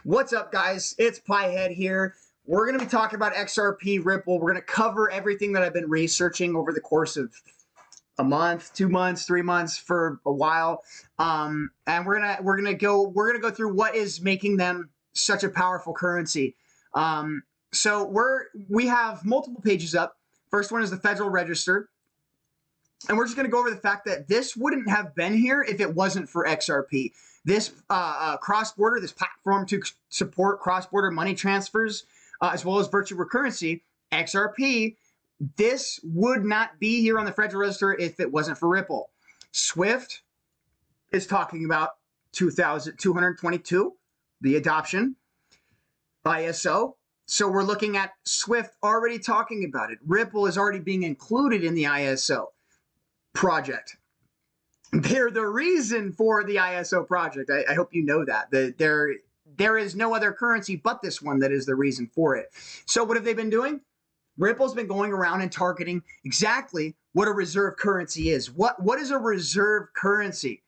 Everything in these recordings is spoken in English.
What's up, guys? It's Piehead here. We're going to be talking about XRP, Ripple. We're going to cover everything that I've been researching over the course of a month, 2 months, 3 months, for a while. And we're gonna go through what is making them such a powerful currency. So we have multiple pages up. First one is the Federal Register. And we're just going to go over the fact that this wouldn't have been here if it wasn't for XRP. This cross-border, this platform to support cross-border money transfers, as well as virtual currency, XRP, this would not be here on the Federal Register if it wasn't for Ripple. SWIFT is talking about 222, the adoption. ISO. So we're looking at SWIFT already talking about it. Ripple is already being included in the ISO project. They're the reason for the ISO project. I hope you know that. There is no other currency but this one that is the reason for it. So what have they been doing? Ripple's been going around and targeting exactly what a reserve currency is. What is a reserve currency?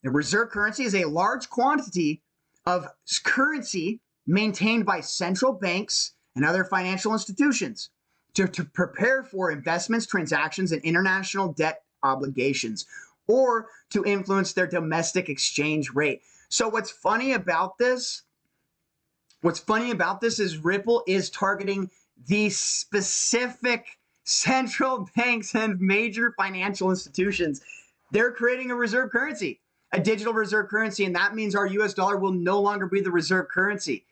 A reserve currency is a large quantity of currency maintained by central banks and other financial institutions to prepare for investments, transactions, and international debt obligations, or to influence their domestic exchange rate. So what's funny about this is Ripple is targeting the specific central banks and major financial institutions. They're creating a reserve currency, a digital reserve currency, and that means our US dollar will no longer be the reserve currency.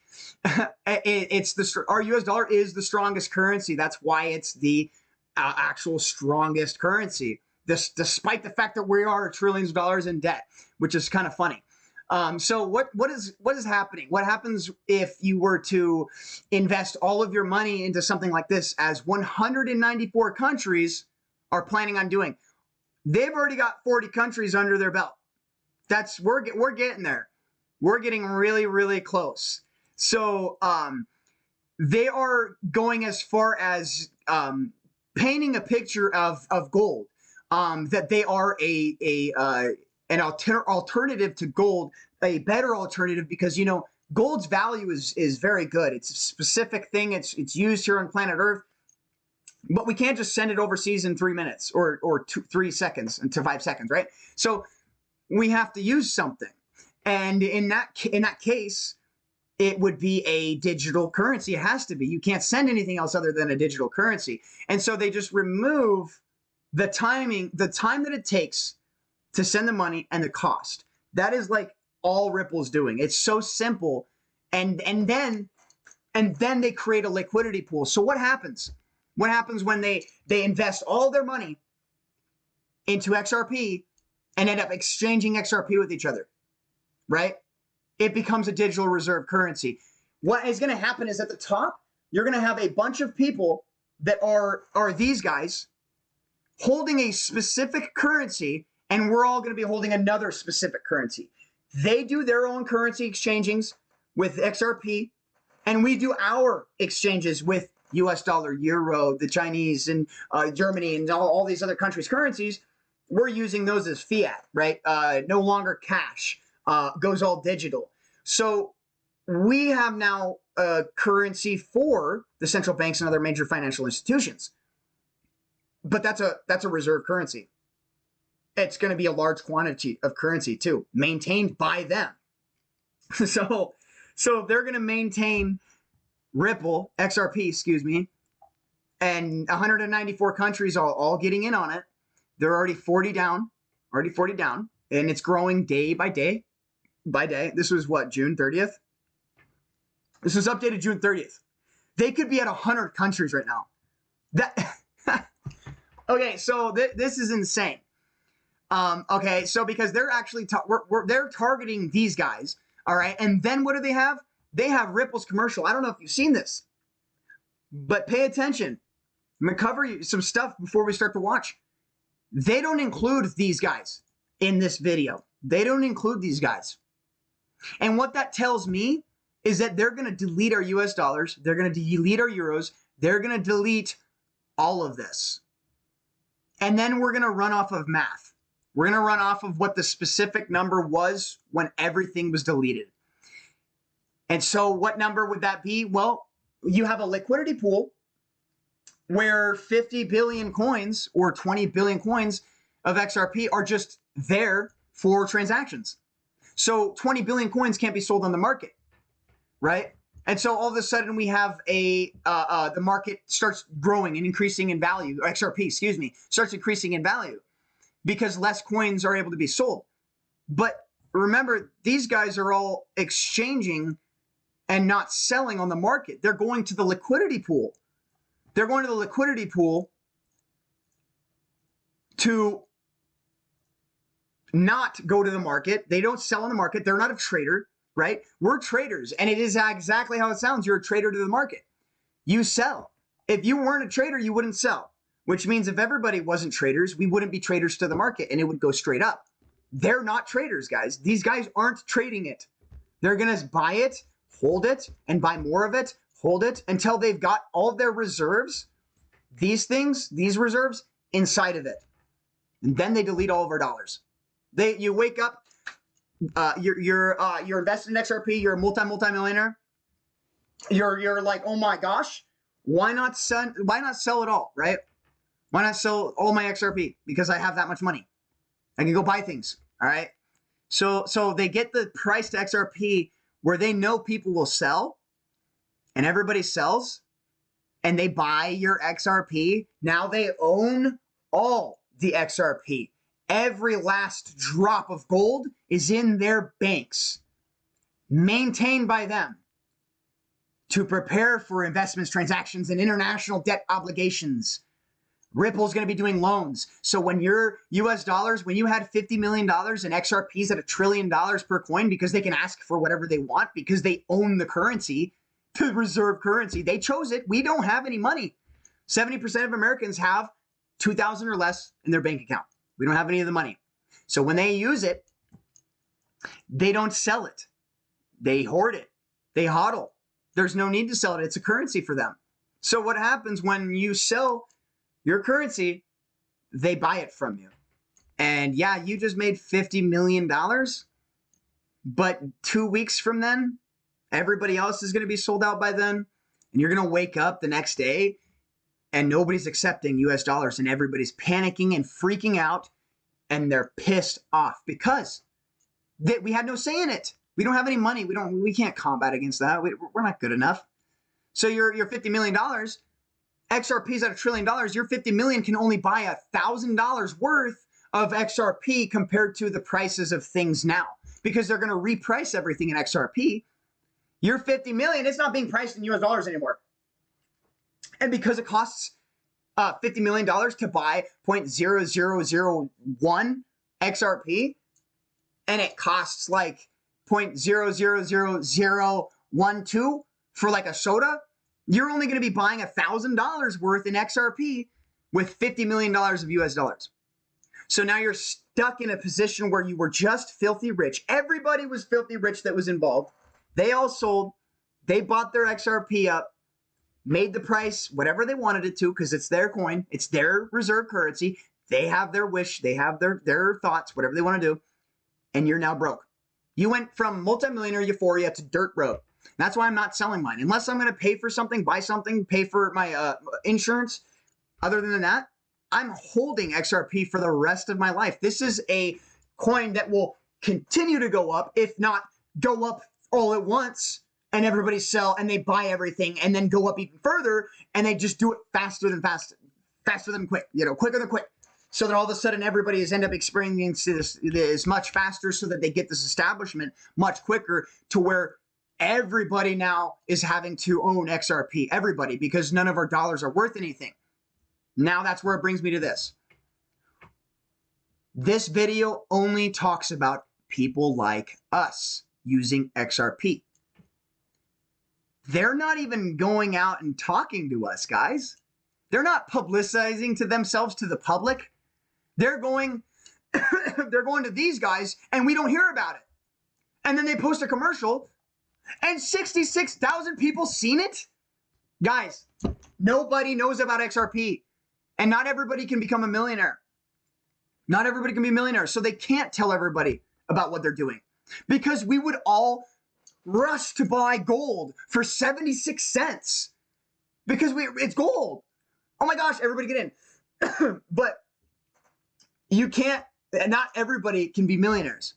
Our US dollar is the strongest currency. That's why it's the actual strongest currency, despite the fact that we are trillions of dollars in debt, which is kind of funny. So what is happening? What happens if you were to invest all of your money into something like this, as 194 countries are planning on doing? They've already got 40 countries under their belt. We're getting there. We're getting really, really close. So they are going as far as painting a picture of gold, that they are an alternative to gold, a better alternative, because gold's value is very good. It's a specific thing. It's used here on planet Earth, but we can't just send it overseas in 3 minutes or 3 seconds to 5 seconds, right? So we have to use something, and in that case, it would be a digital currency. It has to be. You can't send anything else other than a digital currency. And so they just remove the time that it takes to send the money and the cost. That is like all Ripple's doing. It's so simple. And then they create a liquidity pool. So what happens? What happens when they invest all their money into XRP and end up exchanging XRP with each other, right? It becomes a digital reserve currency. What is going to happen is at the top, you're going to have a bunch of people that are these guys holding a specific currency, and we're all going to be holding another specific currency. They do their own currency exchangings with XRP, and we do our exchanges with US dollar, euro, the Chinese, and Germany, and all these other countries' currencies. We're using those as fiat, right? No longer cash. Goes all digital. So we have now a currency for the central banks and other major financial institutions. But that's a reserve currency. It's going to be a large quantity of currency too, maintained by them. So they're going to maintain Ripple, XRP, excuse me, and 194 countries all getting in on it. They're already 40 down, and it's growing day by day. This was what, June 30th? This was updated June 30th. They could be at 100 countries right now. Okay, so this is insane. Okay, so because they're actually they're targeting these guys, all right, and then what do they have? They have Ripple's commercial. I don't know if you've seen this, but pay attention. I'm gonna cover some stuff before we start to watch. They don't include these guys in this video. They don't include these guys. And what that tells me is that they're going to delete our US dollars. They're going to delete our euros. They're going to delete all of this. And then we're going to run off of math. We're going to run off of what the specific number was when everything was deleted. And so what number would that be? Well, you have a liquidity pool where 50 billion coins or 20 billion coins of XRP are just there for transactions. So 20 billion coins can't be sold on the market, right? And so all of a sudden we have the market starts growing and increasing in value, or XRP, excuse me, starts increasing in value because less coins are able to be sold. But remember, these guys are all exchanging and not selling on the market. They're going to the liquidity pool. They're going to the liquidity pool to not go to the market. They don't sell on the market. They're not a trader, right? We're traders, and it is exactly how it sounds. You're a trader to the market. You sell. If you weren't a trader, you wouldn't sell, which means if everybody wasn't traders, we wouldn't be traders to the market, and it would go straight up. They're not traders, guys. These guys aren't trading it. They're going to buy it, hold it, and buy more of it, hold it, until they've got all of their reserves, these things, these reserves, inside of it. And then they delete all of our dollars. You wake up, you're invested in XRP, you're a multi-millionaire. You're like, oh my gosh, why not sell it all, right? Why not sell all my XRP? Because I have that much money. I can go buy things, all right? So they get the price to XRP where they know people will sell, and everybody sells, and they buy your XRP. Now they own all the XRP. Every last drop of gold is in their banks, maintained by them to prepare for investments, transactions, and international debt obligations. Ripple's going to be doing loans. So when your US dollars, when you had $50 million in XRPs at $1 trillion per coin, because they can ask for whatever they want because they own the currency, the reserve currency, they chose it. We don't have any money. 70% of Americans have 2,000 or less in their bank account. We don't have any of the money. So when they use it, they don't sell it. They hoard it. They hodl. There's no need to sell it. It's a currency for them. So what happens when you sell your currency, they buy it from you. And yeah, you just made $50 million, but 2 weeks from then, everybody else is going to be sold out by then. And you're going to wake up the next day and nobody's accepting US dollars and everybody's panicking and freaking out and they're pissed off because we had no say in it. We don't have any money. We can't combat against that. We're not good enough. So your $50 million, XRP's at $1 trillion. Your 50 million can only buy $1,000 worth of XRP compared to the prices of things now because they're going to reprice everything in XRP. Your 50 million, it's not being priced in US dollars anymore. And because it costs $50 million to buy 0.0001 XRP, and it costs like 0.000012 for like a soda, you're only going to be buying $1,000 worth in XRP with $50 million of US dollars. So now you're stuck in a position where you were just filthy rich. Everybody was filthy rich that was involved. They all sold. They bought their XRP up, made the price whatever they wanted it to because it's their coin. It's their reserve currency. They have their wish. They have their thoughts, whatever they want to do. And you're now broke. You went from multimillionaire euphoria to dirt road. That's why I'm not selling mine. Unless I'm going to pay for something, buy something, pay for my insurance. Other than that, I'm holding XRP for the rest of my life. This is a coin that will continue to go up, if not go up all at once, and everybody sell and they buy everything and then go up even further and they just do it faster than quick, quicker than quick. So that all of a sudden everybody is end up experiencing this much faster so that they get this establishment much quicker to where everybody now is having to own XRP, everybody, because none of our dollars are worth anything. Now that's where it brings me to this. This video only talks about people like us using XRP. They're not even going out and talking to us, guys. They're not publicizing to themselves to the public. They're going to these guys and we don't hear about it. And then they post a commercial and 66,000 people seen it. Guys, nobody knows about XRP and not everybody can become a millionaire. Not everybody can be a millionaire. So they can't tell everybody about what they're doing because we would all rush to buy gold for 76 cents because it's gold. Oh my gosh, everybody get in. But you can't, not everybody can be millionaires,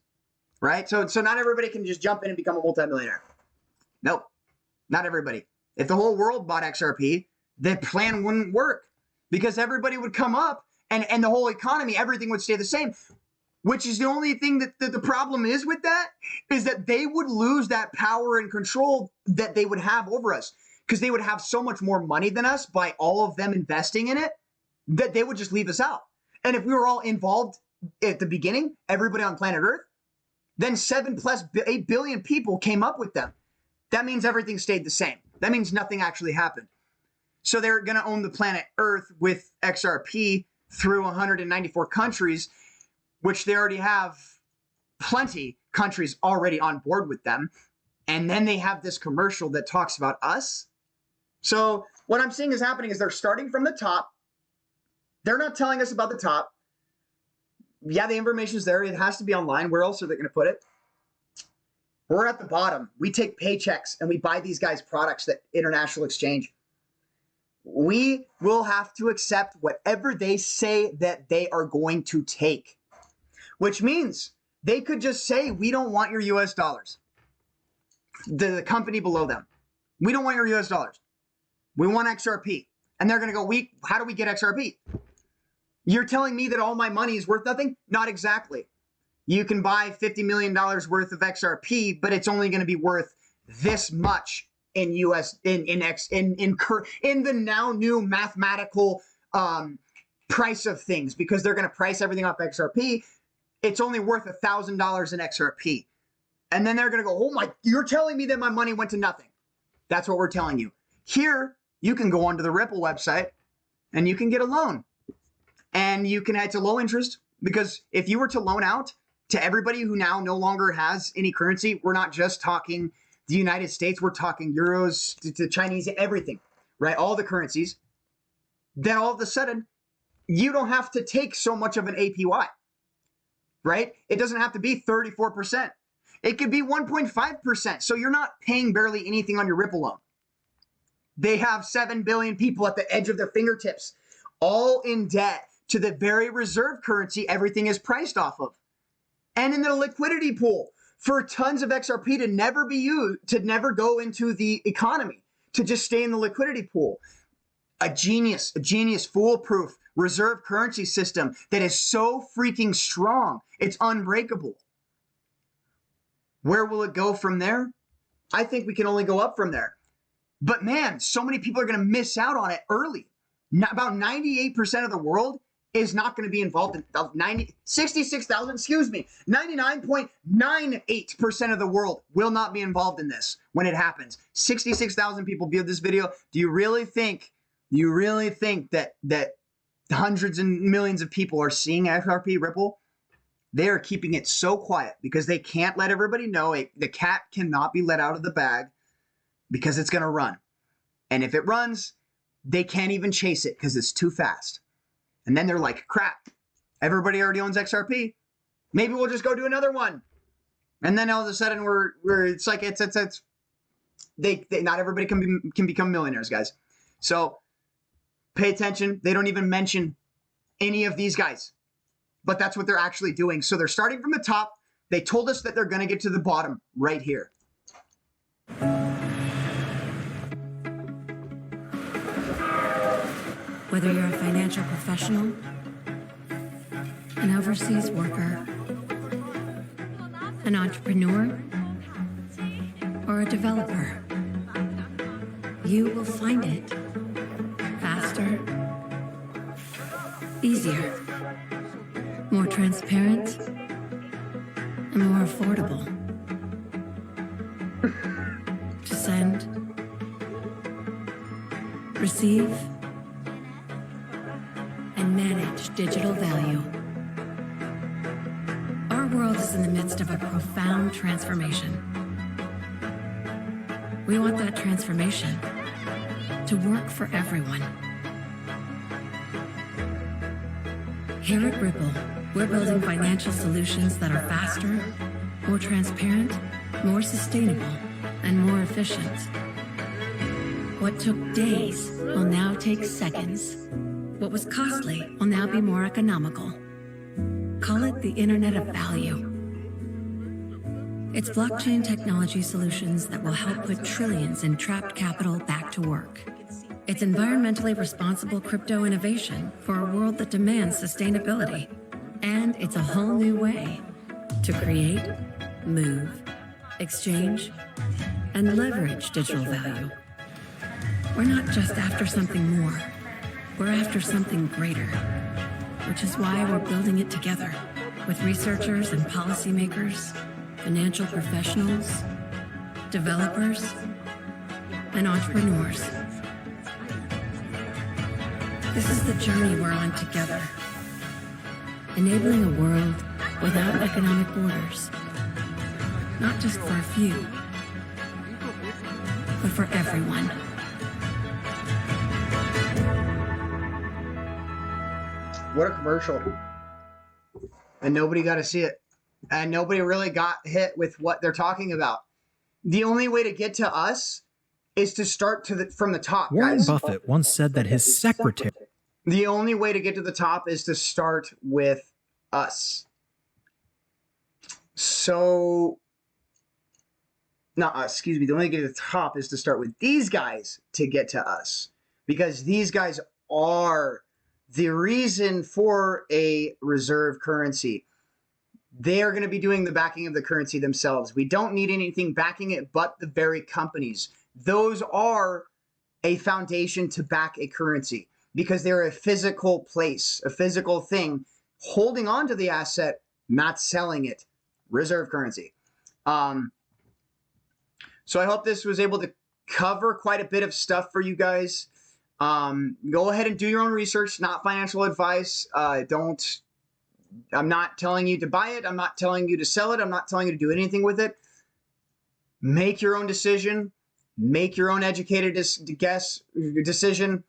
right? So not everybody can just jump in and become a multimillionaire. Nope, not everybody. If the whole world bought XRP, the plan wouldn't work because everybody would come up and the whole economy, everything would stay the same, which is the only thing that the problem is with that is that they would lose that power and control that they would have over us because they would have so much more money than us by all of them investing in it that they would just leave us out. And if we were all involved at the beginning, everybody on planet Earth, then 8 billion people came up with them. That means everything stayed the same. That means nothing actually happened. So they're going to own the planet Earth with XRP through 194 countries, which they already have plenty countries already on board with them. And then they have this commercial that talks about us. So what I'm seeing is happening is they're starting from the top. They're not telling us about the top. Yeah, the information is there. It has to be online. Where else are they going to put it? We're at the bottom. We take paychecks and we buy these guys products that international exchange. We will have to accept whatever they say that they are going to take, which means they could just say, we don't want your US dollars. The company below them. We don't want your US dollars. We want XRP. And they're going to go, how do we get XRP? You're telling me that all my money is worth nothing? Not exactly. You can buy $50 million worth of XRP, but it's only going to be worth this much in US in the now new mathematical price of things, because they're going to price everything off XRP. It's only worth $1,000 in XRP. And then they're going to go, oh my, you're telling me that my money went to nothing. That's what we're telling you. Here, you can go onto the Ripple website and you can get a loan. And you can, it's a low interest, because if you were to loan out to everybody who now no longer has any currency, we're not just talking the United States, we're talking euros to Chinese, everything, right? All the currencies. Then all of a sudden, you don't have to take so much of an APY, right? It doesn't have to be 34%. It could be 1.5%. So you're not paying barely anything on your Ripple loan. They have 7 billion people at the edge of their fingertips, all in debt to the very reserve currency everything is priced off of. And in the liquidity pool for tons of XRP to never be used, to never go into the economy, to just stay in the liquidity pool. A genius, foolproof reserve currency system that is so freaking strong, it's unbreakable. Where will it go from there? I think we can only go up from there. But man, so many people are going to miss out on it early. About 98% of the world is not going to be involved in 99.98% of the world will not be involved in this when it happens. 66,000 people viewed this video. Do you really think that hundreds and millions of people are seeing XRP Ripple? They are keeping it so quiet because they can't let everybody know. The cat cannot be let out of the bag because it's going to run. And if it runs, they can't even chase it because it's too fast. And then they're like, crap, everybody already owns XRP. Maybe we'll just go do another one. And then all of a sudden it's like, not everybody can become millionaires, guys. So pay attention. They don't even mention any of these guys, but that's what they're actually doing. So they're starting from the top. They told us that they're going to get to the bottom right here. Whether you're a financial professional, an overseas worker, an entrepreneur, or a developer, you will find it faster, easier, more transparent, and more affordable to send, receive, and manage digital value. Our world is in the midst of a profound transformation. We want that transformation to work for everyone. Here at Ripple, we're building financial solutions that are faster, more transparent, more sustainable, and more efficient. What took days will now take seconds. What was costly will now be more economical. Call it the Internet of Value. It's blockchain technology solutions that will help put trillions in trapped capital back to work. It's environmentally responsible crypto innovation for a world that demands sustainability. And it's a whole new way to create, move, exchange, and leverage digital value. We're not just after something more. We're after something greater, which is why we're building it together with researchers and policymakers, financial professionals, developers, and entrepreneurs. This is the journey we're on together, enabling a world without economic borders, not just for a few, but for everyone. What a commercial. And nobody got to see it. And nobody really got hit with what they're talking about. The only way to get to us is to start from the top, Warren guys. Buffett once said that his secretary... The only way to get to the top is to start with us. So, excuse me. The only way to get to the top is to start with these guys to get to us. Because these guys are the reason for a reserve currency. They are going to be doing the backing of the currency themselves. We don't need anything backing it but the very companies. Those are a foundation to back a currency because they're a physical place, a physical thing, holding on to the asset, not selling it. Reserve currency. So I hope this was able to cover quite a bit of stuff for you guys. Go ahead and do your own research, not financial advice. I'm not telling you to buy it. I'm not telling you to sell it. I'm not telling you to do anything with it. Make your own decision. Make your own educated decision.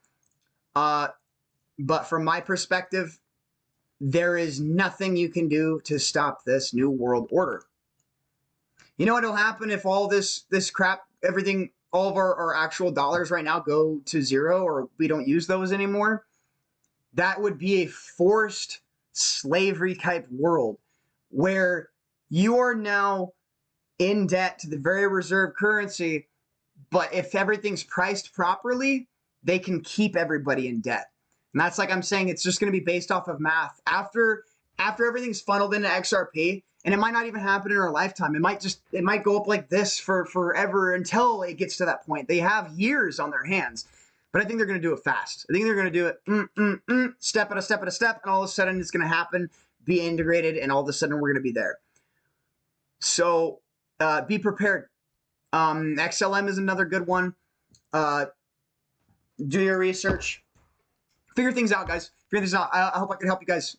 But from my perspective, there is nothing you can do to stop this new world order. You know what will happen if all this crap, everything, all of our actual dollars right now go to zero or we don't use those anymore? That would be a forced slavery type world where you are now in debt to the very reserve currency, but if everything's priced properly, they can keep everybody in debt. And that's like I'm saying, it's just going to be based off of math. After everything's funneled into XRP, and it might not even happen in our lifetime. It might go up like this for forever until it gets to that point. They have years on their hands. But I think they're going to do it fast. I think they're going to do it step at a step at a step, and all of a sudden it's going to happen, be integrated, and all of a sudden we're going to be there. So be prepared. XLM is another good one. Do your research. Figure things out, guys. Figure things out. I hope I can help you guys.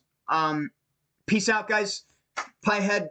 Peace out, guys. Pie head.